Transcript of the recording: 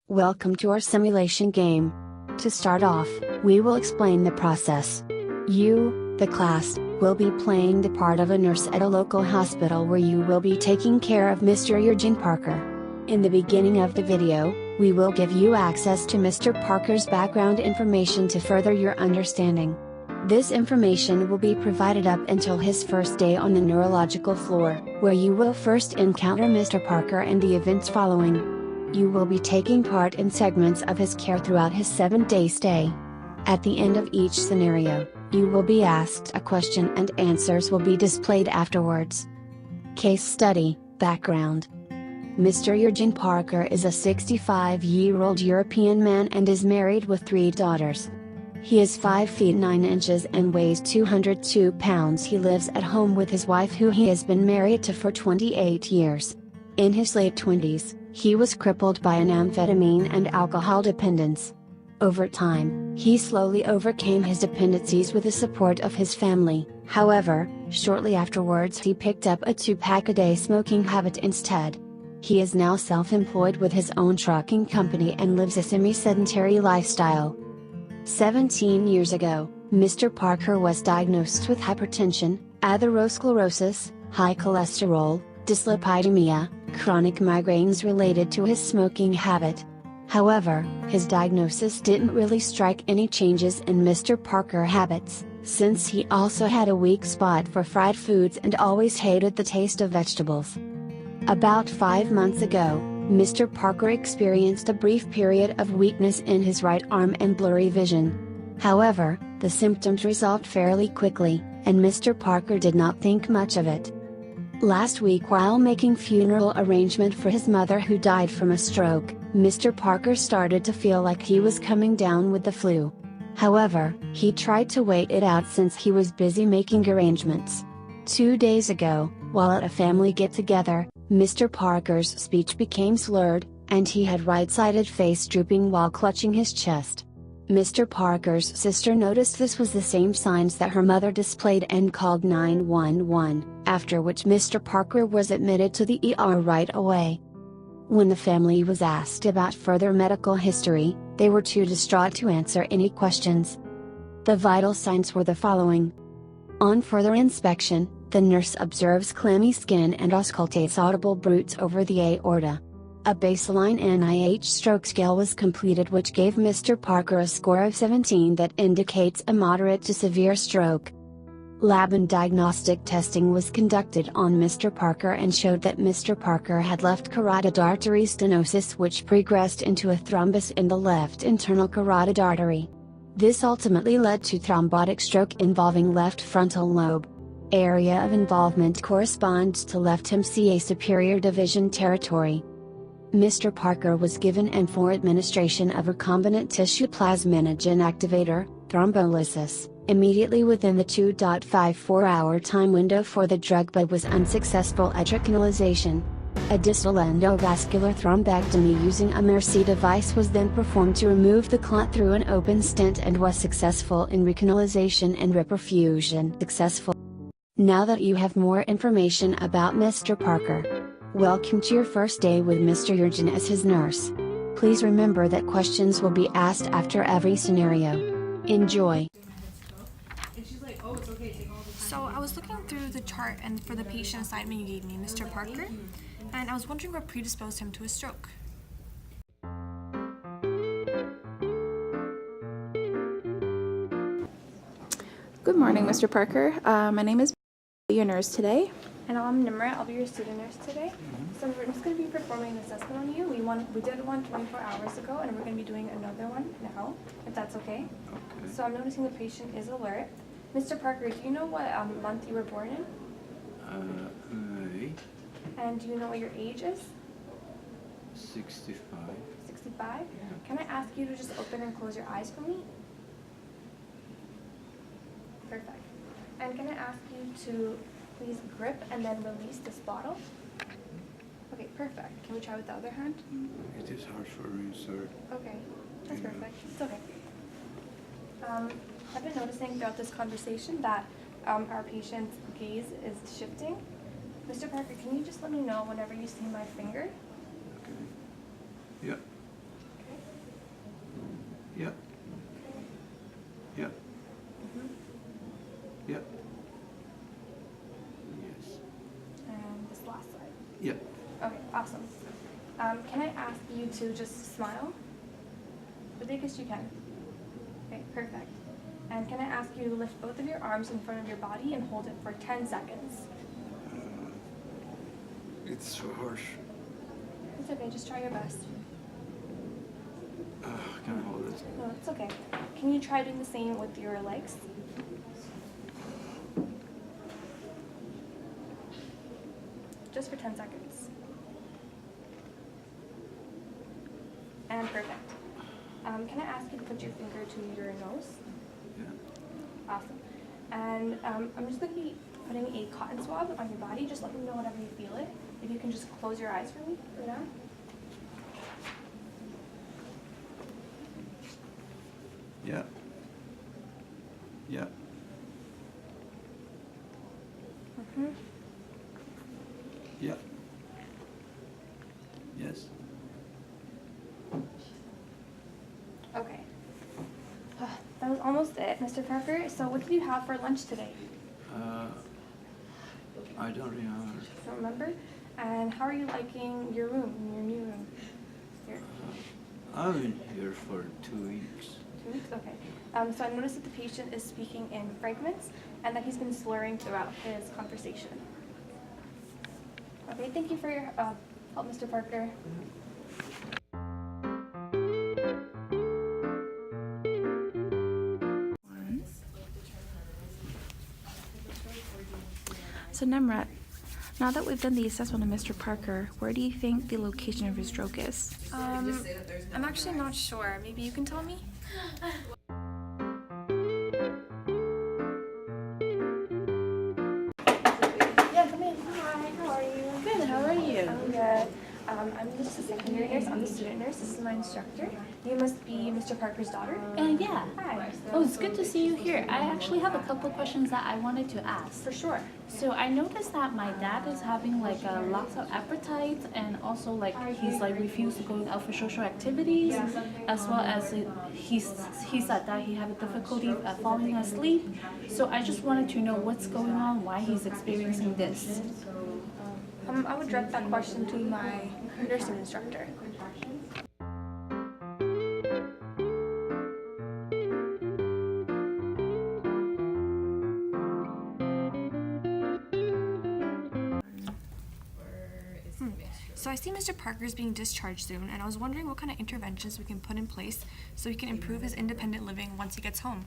Welcome to our simulation game. To start off, we will explain the process. You, the class, will be playing the part of a nurse at a local hospital where you will be taking care of Mr. Eugene Parker. In the beginning of the video, we will give you access to Mr. Parker's background information to further your understanding. This information will be provided up until his first day on the neurological floor, where you will first encounter Mr. Parker and the events following. You will be taking part in segments of his care throughout his 7-day stay. At the end of each scenario, you will be asked a question and answers will be displayed afterwards. Case study, background. Mr. Eugene Parker is a 65-year-old European man and is married with 3 daughters. He is 5 feet 9 inches and weighs 202 pounds. He lives at home with his wife, who he has been married to for 28 years. In his late 20s, he was crippled by an amphetamine and alcohol dependence. Over time, he slowly overcame his dependencies with the support of his family. However, shortly afterwards he picked up a 2-pack-a-day smoking habit instead. He is now self-employed with his own trucking company and lives a semi-sedentary lifestyle. 17 years ago, Mr. Parker was diagnosed with hypertension, atherosclerosis, high cholesterol, dyslipidemia, chronic migraines related to his smoking habit. However, his diagnosis didn't really strike any changes in Mr. Parker's habits, since he also had a weak spot for fried foods and always hated the taste of vegetables. About 5 months ago, Mr. Parker experienced a brief period of weakness in his right arm and blurry vision. However, the symptoms resolved fairly quickly, and Mr. Parker did not think much of it. Last week, while making funeral arrangement for his mother who died from a stroke, Mr. Parker started to feel like he was coming down with the flu. However, he tried to wait it out since he was busy making arrangements. 2 days ago, while at a family get-together, Mr. Parker's speech became slurred, and he had right-sided face drooping while clutching his chest. Mr. Parker's sister noticed this was the same signs that her mother displayed and called 911, after which Mr. Parker was admitted to the ER right away. When the family was asked about further medical history, they were too distraught to answer any questions. The vital signs were the following. On further inspection, the nurse observes clammy skin and auscultates audible bruits over the aorta. A baseline NIH stroke scale was completed, which gave Mr. Parker a score of 17 that indicates a moderate to severe stroke. Lab and diagnostic testing was conducted on Mr. Parker and showed that Mr. Parker had left carotid artery stenosis, which progressed into a thrombus in the left internal carotid artery. This ultimately led to thrombotic stroke involving left frontal lobe. Area of involvement corresponds to left MCA superior division territory. Mr. Parker was given M4 administration of recombinant tissue plasminogen activator, thrombolysis, immediately within the 2.54-hour time window for the drug, but was unsuccessful at recanalization. A distal endovascular thrombectomy using a Mercy device was then performed to remove the clot through an open stent and was successful in recanalization and reperfusion successful. Now that you have more information about Mr. Parker, welcome to your first day with Mr. Eugene as his nurse. Please remember that questions will be asked after every scenario. Enjoy. So I was looking through the chart and for the patient assignment you gave me, Mr. Parker, and I was wondering what predisposed him to a stroke. Good morning, Mr. Parker. My name is your nurse today. And I'm Nimra. I'll be your student nurse today. So we're just going to be performing an assessment on you. We did one 24 hours ago, and we're going to be doing another one now, if that's okay. So I'm noticing the patient is alert. Mr. Parker, do you know what month you were born in? May. And do you know what your age is? 65. 65? Yeah. Can I ask you to just open and close your eyes for me? Perfect. And can I ask you to please grip and then release this bottle? Okay, perfect. Can we try with the other hand? It is hard for me, sir. Okay, that's perfect. It's okay. I've been noticing throughout this conversation that our patient's gaze is shifting. Mr. Parker, can you just let me know whenever you see my finger? Okay. Yeah. Yeah. Yeah. Yeah. Yes. And this last side. Yeah. Okay, awesome. Can I ask you to just smile? The biggest you can. Okay, perfect. And can I ask you to lift both of your arms in front of your body and hold it for 10 seconds? It's so harsh. It's okay, just try your best. I can't hold it. No, it's okay. Can you try doing the same with your legs? Just for 10 seconds. And perfect. Can I ask you to put your finger to your nose? Yeah. Awesome. And I'm just going to be putting a cotton swab on your body. Just let me know whenever you feel it. If you can just close your eyes for me right now. Yeah. Yeah. Yeah. Yes. Okay. That was almost it, Mr. Parker. So what did you have for lunch today? I don't remember. Don't remember? And how are you liking your room, your new room? Here. I've been here for 2 weeks. 2 weeks? Okay. So I noticed that the patient is speaking in fragments and that he's been slurring throughout his conversation. Okay, thank you for your help, Mr. Parker. So Nemrat, now that we've done the assessment of Mr. Parker, where do you think the location of his stroke is? I'm actually not sure. Maybe you can tell me? Yeah, come in. Hi, how are you? Good, how are you? I'm good. I'm just a secondary nurse. I'm the student nurse. This is my instructor. You must be Mr. Parker's daughter. Yeah. Hi. Oh, it's good to see you here. I actually have a couple questions that I wanted to ask. For sure. So I noticed that my dad is having like lots of appetite, and also like he's like refused to go out for social activities, as well as he said that he had a difficulty falling asleep. So I just wanted to know what's going on, why he's experiencing this. I would direct that question to my nursing instructor. So I see Mr. Parker's being discharged soon, and I was wondering what kind of interventions we can put in place so he can improve his independent living once he gets home.